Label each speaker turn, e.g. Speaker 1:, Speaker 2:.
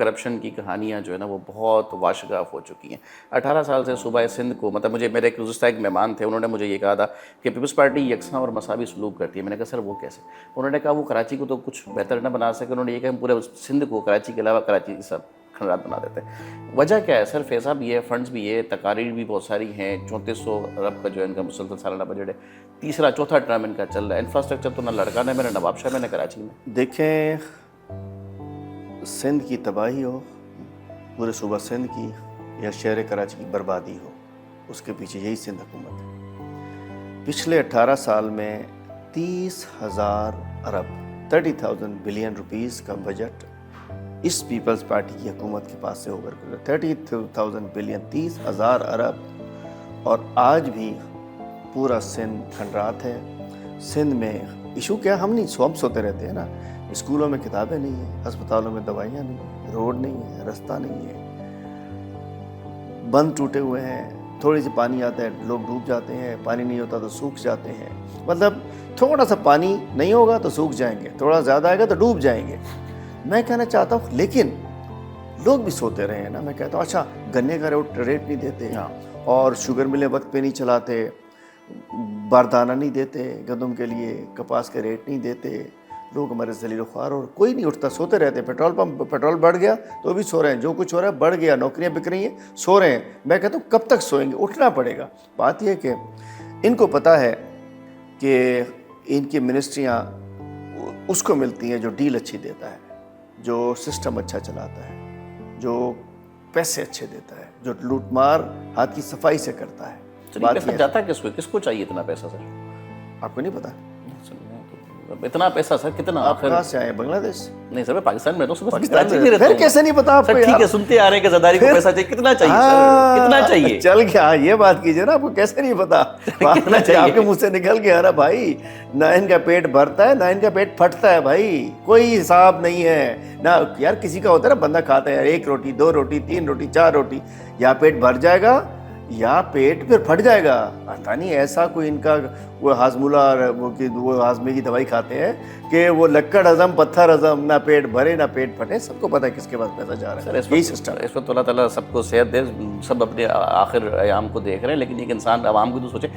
Speaker 1: Corruption کی کہانیاں جو ہے نا وہ بہت واشگاف ہو چکی ہیں. 18 سال سے صوبہ سندھ کو مطلب مجھے میرے گزشتہ ایک مہمان تھے, انہوں نے مجھے یہ کہا تھا کہ پیپلز پارٹی یکساں اور مساوی سلوک کرتی ہے. میں نے کہا سر وہ کیسے؟ انہوں نے کہا وہ کراچی کو تو کچھ بہتر نہ بنا سکے, انہوں نے یہ کہا ہم پورے سندھ کو کراچی کے علاوہ کراچی سب کھنڈرات بنا دیتے ہیں. وجہ کیا ہے سر؟ فیصد بھی ہے, فنڈز بھی ہے, تقاریر بھی بہت ساری ہیں. 3400 ارب کا جو ہے ان کا مسلسل سالانہ بجٹ ہے, تیسرا چوتھا ٹرم ان کا چل رہا ہے. انفراسٹرکچر تو نہ لڑکانے میں نہ نواب شاہ میں نہ کراچی میں.
Speaker 2: دیکھیں, سندھ کی تباہی ہو, پورے صوبہ سندھ کی, یا شہر کراچی کی بربادی ہو, اس کے پیچھے یہی سندھ حکومت ہے. پچھلے 18 سال میں 30,000 ارب 30,000 بلین روپیز کا بجٹ اس پیپلز پارٹی کی حکومت کے پاس سے ہو کر گزرا. 30,000 بلین, 30,000 ارب. اور آج بھی پورا سندھ کھنڈرات ہے. سندھ میں ایشو کیا, ہم نہیں ہم سوتے رہتے ہیں نا. اسکولوں میں کتابیں نہیں ہیں, ہسپتالوں میں دوائیاں نہیں ہیں, روڈ نہیں ہے, رستہ نہیں ہے, بند ٹوٹے ہوئے ہیں. تھوڑی سی پانی آتا ہے لوگ ڈوب جاتے ہیں, پانی نہیں ہوتا تو سوکھ جاتے ہیں. مطلب تھوڑا سا پانی نہیں ہوگا تو سوکھ جائیں گے, تھوڑا زیادہ آئے گا تو ڈوب جائیں گے. میں کہنا چاہتا ہوں لیکن لوگ بھی سوتے رہے ہیں نا. میں کہتا ہوں اچھا گنے کا ریٹ نہیں دیتے, اور شوگر ملیں وقت پہ نہیں چلاتے, باردانہ نہیں دیتے گندم کے لیے, کپاس کے ریٹ نہیں دیتے, لوگ ہمارے ذلیل و خوار, اور کوئی نہیں اٹھتا, سوتے رہتے ہیں. پیٹرول بڑھ گیا تو بھی سو رہے ہیں, جو کچھ ہو رہا ہے بڑھ گیا, نوکریاں بک رہی ہیں, سو رہے ہیں. میں کہتا ہوں کب تک سوئیں گے, اٹھنا پڑے گا. بات یہ کہ ان کو پتہ ہے کہ ان کی منسٹریاں اس کو ملتی ہیں جو ڈیل اچھی دیتا ہے, جو سسٹم اچھا چلاتا ہے, جو پیسے اچھے دیتا ہے, جو لوٹ مار ہاتھ کی صفائی سے کرتا ہے.
Speaker 1: پیسہ جاتا کس کو چاہیے اتنا پیسہ سر؟
Speaker 2: آپ کو نہیں پتا
Speaker 1: اتنا پیسہ سر کتنا؟
Speaker 2: آپ کہاں سے آئے؟ بنگلہ دیش؟
Speaker 1: نہیں سر میں پاکستان میں رہتا
Speaker 2: پھر
Speaker 1: ہوں.
Speaker 2: کیسے نہیں پتا آپ کو؟
Speaker 1: ٹھیک ہے سنتے آ رہے ہیں کہ زرداری کو پیسہ چاہیے, کتنا چاہیے سر, کتنا چاہیے؟
Speaker 2: چل گیا, یہ بات کیجیے نا, آپ کو کیسے نہیں پتا؟
Speaker 1: کتنا چاہیے
Speaker 2: آپ کے منہ سے نکل گیا نا بھائی. نہ ان کا پیٹ بھرتا ہے نہ ان کا پیٹ پھٹتا ہے بھائی, کوئی حساب نہیں ہے نا. یار کسی کا ہوتا ہے نا, بندہ کھاتا ہے 1 روٹی 2 روٹی 3 روٹی 4 روٹی, یا پیٹ بھر جائے گا یا پیٹ پھر پھٹ جائے گا. پتہ نہیں ایسا کوئی ان کا وہ ہاضمولہ, وہ ہاضمے کی دوائی کھاتے ہیں کہ وہ لکڑ ہضم پتھر ہضم, نہ پیٹ بھرے نہ پیٹ پھٹے. سب کو پتہ ہے کس کے پاس پیسہ جا رہا ہے. یہی سسٹم ہے.
Speaker 1: اس وقت اللہ تعالیٰ سب کو صحت دے, سب اپنے آخر ایام کو دیکھ رہے ہیں, لیکن ایک انسان عوام کو تو سوچے.